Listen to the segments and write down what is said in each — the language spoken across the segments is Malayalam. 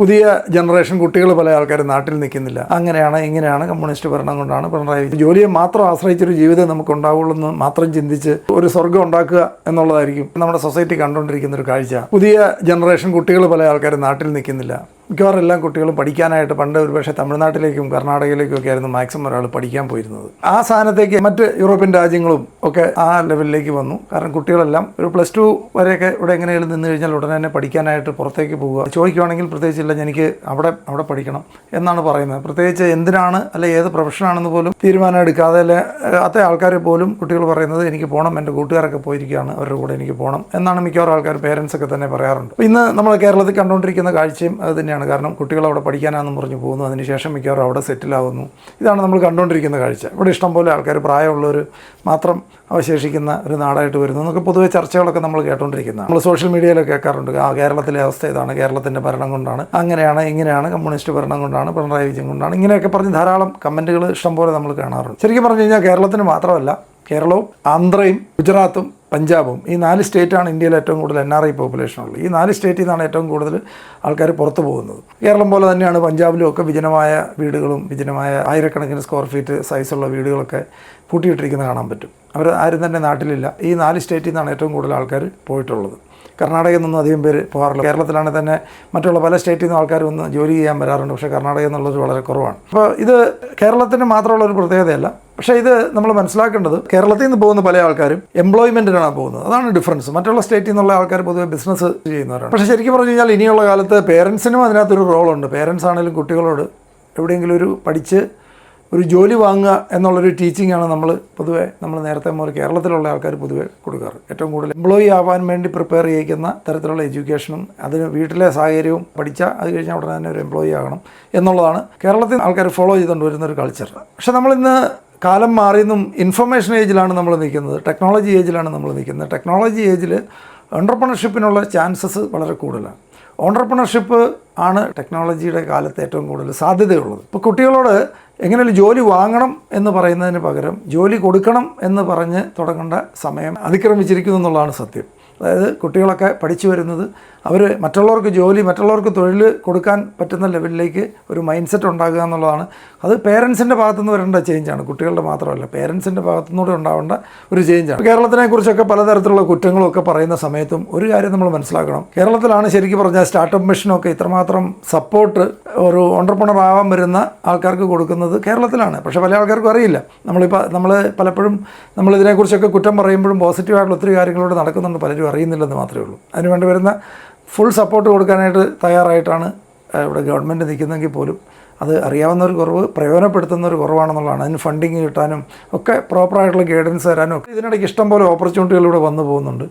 പുതിയ ജനറേഷൻ കുട്ടികൾ പല ആൾക്കാരും നാട്ടിൽ നിൽക്കുന്നില്ല. അങ്ങനെയാണ് ഇങ്ങനെയാണ് കമ്മ്യൂണിസ്റ്റ് ഭരണം കൊണ്ടാണ് പിണറായി ജോലിയെ മാത്രം ആശ്രയിച്ചൊരു ജീവിതം നമുക്ക് ഉണ്ടാവുള്ളൂ എന്ന് മാത്രം ചിന്തിച്ച് ഒരു സ്വർഗ്ഗം ഉണ്ടാക്കുക എന്നുള്ളതായിരിക്കും നമ്മുടെ സൊസൈറ്റി കണ്ടുകൊണ്ടിരിക്കുന്ന ഒരു കാഴ്ച. പുതിയ ജനറേഷൻ കുട്ടികൾ പല ആൾക്കാരും നാട്ടിൽ നിൽക്കുന്നില്ല. മിക്കവാറും എല്ലാ കുട്ടികളും പഠിക്കാനായിട്ട് പണ്ട് ഒരുപക്ഷെ തമിഴ്നാട്ടിലേക്കും കർണാടകയിലേക്കും ഒക്കെ ആയിരുന്നു മാക്സിമം ഒരാൾ പഠിക്കാൻ പോയിരുന്നത്. ആ സ്ഥാനത്തേക്ക് മറ്റ് യൂറോപ്യൻ രാജ്യങ്ങളും ഒക്കെ ആ ലെവലിലേക്ക് വന്നു. കാരണം കുട്ടികളെല്ലാം ഒരു +2 വരെയൊക്കെ ഇവിടെ എങ്ങനെയും നിന്ന് കഴിഞ്ഞാൽ ഉടനെ തന്നെ പഠിക്കാനായിട്ട് പുറത്തേക്ക് പോവുക. ചോദിക്കുവാണെങ്കിൽ പ്രത്യേകിച്ചില്ല എനിക്ക് അവിടെ പഠിക്കണം എന്നാണ് പറയുന്നത്. പ്രത്യേകിച്ച് എന്തിനാണ് അല്ലെ ഏത് പ്രൊഫഷനാണെന്ന് പോലും തീരുമാനം എടുക്കാതെ അത്തെ ആൾക്കാർ പോലും കുട്ടികൾ പറയുന്നത് എനിക്ക് പോകണം, എൻ്റെ കൂട്ടുകാരൊക്കെ പോയിരിക്കുകയാണ്, അവരുടെ കൂടെ എനിക്ക് പോകണം എന്നാണ് മിക്കവാറും ആൾക്കാർ പേരൻസ് ഒക്കെ തന്നെ പറയാറുണ്ട്. ഇന്ന് നമ്മൾ കേരളത്തിൽ കണ്ടുകൊണ്ടിരിക്കുന്ന കാഴ്ചയും അത് തന്നെയാണ്. കാരണം കുട്ടികൾ അവിടെ പഠിക്കാനാണെന്ന് പറഞ്ഞു പോകുന്നു, അതിനുശേഷം മിക്കവാറും അവിടെ സെറ്റിലാവുന്നു. ഇതാണ് നമ്മൾ കണ്ടുകൊണ്ടിരിക്കുന്ന കാഴ്ച. ഇവിടെ ഇഷ്ടംപോലെ ആൾക്കാർ പ്രായമുള്ളവർ മാത്രം അവശേഷിക്കുന്ന ഒരു നാടായിട്ട് വരുന്നു എന്നൊക്കെ പൊതുവെ ചർച്ചകളൊക്കെ നമ്മൾ കേട്ടുകൊണ്ടിരിക്കുന്നത്. നമ്മൾ സോഷ്യൽ മീഡിയയിലൊക്കെ കേൾക്കാറുണ്ട്, കേരളത്തിലെ അവസ്ഥ ഇതാണ്, കേരളത്തിൻ്റെ ഭരണം കൊണ്ടാണ്, അങ്ങനെയാണ് ഇങ്ങനെയാണ്, കമ്മ്യൂണിസ്റ്റ് ഭരണം കൊണ്ടാണ്, പിണറായി വിജയൻ കൊണ്ടാണ്, ഇങ്ങനെയൊക്കെ പറഞ്ഞ് ധാരാളം കമൻറ്റുകൾ ഇഷ്ടംപോലെ നമ്മൾ കാണാറുണ്ട്. ശരിക്കും പറഞ്ഞു കഴിഞ്ഞാൽ കേരളത്തിന് മാത്രമല്ല, കേരളവും ആന്ധ്രയും ഗുജറാത്തും പഞ്ചാബും ഈ 4 സ്റ്റേറ്റാണ് ഇന്ത്യയിൽ ഏറ്റവും കൂടുതൽ NRI പോപ്പുലേഷനുള്ളത്. ഈ 4 സ്റ്റേറ്റിൽ നിന്നാണ് ഏറ്റവും കൂടുതൽ ആൾക്കാർ പുറത്തു പോകുന്നത്. കേരളം പോലെ തന്നെയാണ് പഞ്ചാബിലും ഒക്കെ വിജനമായ വീടുകളും വിജനമായ ആയിരക്കണക്കിന് സ്ക്വയർ ഫീറ്റ് സൈസുള്ള വീടുകളൊക്കെ പൂട്ടിയിട്ടിരിക്കുന്നത് കാണാൻ പറ്റും. അവർ ആരും തന്നെ നാട്ടിലില്ല. ഈ 4 സ്റ്റേറ്റിൽ നിന്നാണ് ഏറ്റവും കൂടുതൽ ആൾക്കാർ പോയിട്ടുള്ളത്. കർണാടകയിൽ നിന്നും അധികം പേര് പോകാറില്ല. കേരളത്തിലാണെങ്കിൽ തന്നെ മറ്റുള്ള പല സ്റ്റേറ്റിൽ നിന്നും ആൾക്കാർ വന്ന് ജോലി ചെയ്യാൻ വരാറുണ്ട്. പക്ഷേ കർണാടക എന്നുള്ളത് വളരെ കുറവാണ്. അപ്പോൾ ഇത് കേരളത്തിന് മാത്രമുള്ള ഒരു പ്രത്യേകതയല്ല. പക്ഷേ ഇത് നമ്മൾ മനസ്സിലാക്കേണ്ടത്, കേരളത്തിൽ നിന്ന് പോകുന്ന പല ആൾക്കാരും എംപ്ലോയ്മെൻറ്റിനാണ് പോകുന്നത്. അതാണ് ഡിഫറൻസ്. മറ്റുള്ള സ്റ്റേറ്റിൽ നിന്നുള്ള ആൾക്കാർ പൊതുവെ ബിസിനസ് ചെയ്യുന്നവരാണ്. പക്ഷേ ശരിക്കും പറഞ്ഞു കഴിഞ്ഞാൽ ഇനിയുള്ള കാലത്ത് പേരൻസിനും അതിനകത്തൊരു റോളുണ്ട്. പേരൻസ് ആണെങ്കിലും കുട്ടികളോട് എവിടെയെങ്കിലും പഠിച്ച് ഒരു ജോലി വാങ്ങുക എന്നുള്ളൊരു ടീച്ചിങ്ങാണ് നമ്മൾ നേരത്തെ മുതൽ കേരളത്തിലുള്ള ആൾക്കാർ പൊതുവെ കൊടുക്കാറ്. ഏറ്റവും കൂടുതൽ എംപ്ലോയി ആവാൻ വേണ്ടി പ്രിപ്പയർ ചെയ്യിക്കുന്ന തരത്തിലുള്ള എഡ്യൂക്കേഷനും അതിന് വീട്ടിലെ സാഹചര്യവും പഠിച്ചാൽ അത് കഴിഞ്ഞാൽ ഉടനെ തന്നെ ഒരു എംപ്ലോയി ആകണം എന്നുള്ളതാണ് കേരളത്തിൽ ആൾക്കാർ ഫോളോ ചെയ്തുകൊണ്ട് വരുന്നൊരു കൾച്ചർ. പക്ഷേ നമ്മളിന്ന് കാലം മാറിയെന്നും ഇൻഫർമേഷൻ ഏജിലാണ് നമ്മൾ നിൽക്കുന്നത്, ടെക്നോളജി ഏജിലാണ് നമ്മൾ നിൽക്കുന്നത്. ടെക്നോളജി ഏജിൽ എൻ്റർപ്രണർഷിപ്പിനുള്ള ചാൻസസ് വളരെ കൂടുതലാണ്. ഓൺട്രപ്രണർഷിപ്പ് ആണ് ടെക്നോളജിയുടെ കാലത്ത് ഏറ്റവും കൂടുതൽ സാധ്യതയുള്ളത്. ഇപ്പോൾ കുട്ടികളോട് എങ്ങനെയും ജോലി വാങ്ങണം എന്ന് പറയുന്നതിന് പകരം ജോലി കൊടുക്കണം എന്ന് പറഞ്ഞ് തുടങ്ങേണ്ട സമയം അതിക്രമിച്ചിരിക്കുന്നു എന്നുള്ളതാണ് സത്യം. അതായത് കുട്ടികളൊക്കെ പഠിച്ചു വരുന്നത് അവർ മറ്റുള്ളവർക്ക് ജോലി, മറ്റുള്ളവർക്ക് തൊഴിൽ കൊടുക്കാൻ പറ്റുന്ന ലെവലിലേക്ക് ഒരു മൈൻഡ് സെറ്റ് ഉണ്ടാകുക എന്നുള്ളതാണ്. അത് പേരൻസിൻ്റെ ഭാഗത്തുനിന്ന് വരേണ്ട ചേഞ്ചാണ്, കുട്ടികളുടെ മാത്രമല്ല പേരൻസിൻ്റെ ഭാഗത്തുനിന്നൂടെ ഉണ്ടാവേണ്ട ഒരു ചേഞ്ചാണ്. കേരളത്തിനെക്കുറിച്ചൊക്കെ പലതരത്തിലുള്ള കുറ്റങ്ങളൊക്കെ പറയുന്ന സമയത്തും ഒരു കാര്യം നമ്മൾ മനസ്സിലാക്കണം. കേരളത്തിലാണ് ശരിക്കും പറഞ്ഞാൽ സ്റ്റാർട്ടപ്പ് മിഷനൊക്കെ ഇത്രമാത്രം സപ്പോർട്ട് ഒരു ഓൺട്രപ്രണർ ആവാൻ വരുന്ന ആൾക്കാർക്ക് കൊടുക്കുന്നത് കേരളത്തിലാണ്. പക്ഷേ പല ആൾക്കാർക്കും അറിയില്ല. നമ്മൾ പലപ്പോഴും നമ്മളിതിനെക്കുറിച്ചൊക്കെ കുറ്റം പറയുമ്പോഴും പോസിറ്റീവായിട്ടുള്ള ഒത്തിരി കാര്യങ്ങളോട് നടക്കുന്നുണ്ട്, പലരും അറിയുന്നില്ലെന്ന് മാത്രമേ ഉള്ളൂ. അതിനുവേണ്ടി വരുന്ന ഫുൾ സപ്പോർട്ട് കൊടുക്കാനായിട്ട് തയ്യാറായിട്ടാണ് ഇവിടെ ഗവൺമെൻറ് നിൽക്കുന്നതെങ്കിൽ പോലും അത് അറിയാവുന്നൊരു കുറവ്, പ്രയോജനപ്പെടുത്തുന്നൊരു കുറവാണെന്നുള്ളതാണ്. അതിന് ഫണ്ടിങ് കിട്ടാനും ഒക്കെ പ്രോപ്പറായിട്ടുള്ള ഗൈഡൻസ് തരാനും ഒക്കെ ഇതിനിടയ്ക്ക് ഇഷ്ടംപോലെ ഓപ്പർച്യൂണിറ്റികൾ ഇവിടെ വന്നു പോകുന്നുണ്ട്.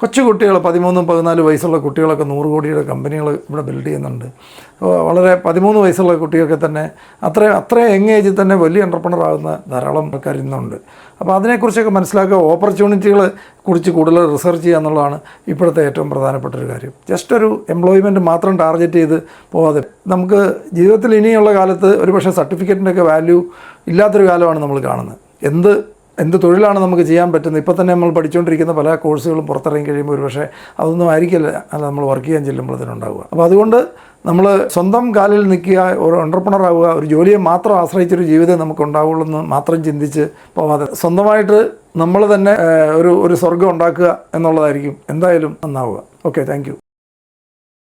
കൊച്ചു കുട്ടികൾ 13-14 വയസ്സുള്ള കുട്ടികളൊക്കെ 100 കോടിയുടെ കമ്പനികൾ ഇവിടെ ബിൽഡ് ചെയ്യുന്നുണ്ട്. വളരെ 13 വയസ്സുള്ള കുട്ടികൾക്ക് തന്നെ അത്രയും യങ് ഏജിൽ തന്നെ വലിയ എൻ്റർപ്രണർ ആകുന്ന ധാരാളം ആൾക്കാർ ഇന്നുണ്ട്. അപ്പോൾ അതിനെക്കുറിച്ചൊക്കെ മനസ്സിലാക്കുക, ഓപ്പർച്യൂണിറ്റികളെ കുറിച്ച് കൂടുതൽ റിസർച്ച് ചെയ്യുക എന്നുള്ളതാണ് ഇപ്പോഴത്തെ ഏറ്റവും പ്രധാനപ്പെട്ട ഒരു കാര്യം. ജസ്റ്റ് ഒരു എംപ്ലോയ്മെൻറ്റ് മാത്രം ടാർഗറ്റ് ചെയ്ത് പോകാതെ നമുക്ക് ജീവിതത്തിൽ ഇനിയുള്ള കാലത്ത് ഒരുപക്ഷെ സർട്ടിഫിക്കറ്റിൻ്റെയൊക്കെ വാല്യൂ ഇല്ലാത്തൊരു കാലമാണ് നമ്മൾ കാണുന്നത്. എന്ത് തൊഴിലാണ് നമുക്ക് ചെയ്യാൻ പറ്റുന്നത്? ഇപ്പോൾ തന്നെ നമ്മൾ പഠിച്ചുകൊണ്ടിരിക്കുന്ന പല കോഴ്സുകളും പുറത്തിറങ്ങി കഴിയുമ്പോൾ ഒരുപക്ഷെ അതൊന്നും ആയിരിക്കില്ല നമ്മൾ വർക്ക് ചെയ്യാൻ ചെല്ലുമ്പോഴത്തേനുണ്ടാവുക. അപ്പോൾ അതുകൊണ്ട് നമ്മൾ സ്വന്തം കാലിൽ നിൽക്കുക, ഒരു എൻ്റർപ്രണർ ആവുക, ഒരു ജോലിയെ മാത്രം ആശ്രയിച്ചൊരു ജീവിതം നമുക്ക് ഉണ്ടാവുള്ളൂ എന്ന് മാത്രം ചിന്തിച്ച് പോകാതെ സ്വന്തമായിട്ട് നമ്മൾ തന്നെ ഒരു സ്വർഗ്ഗം ഉണ്ടാക്കുക എന്നുള്ളതായിരിക്കും എന്തായാലും നന്നാവുക. Okay, thank U.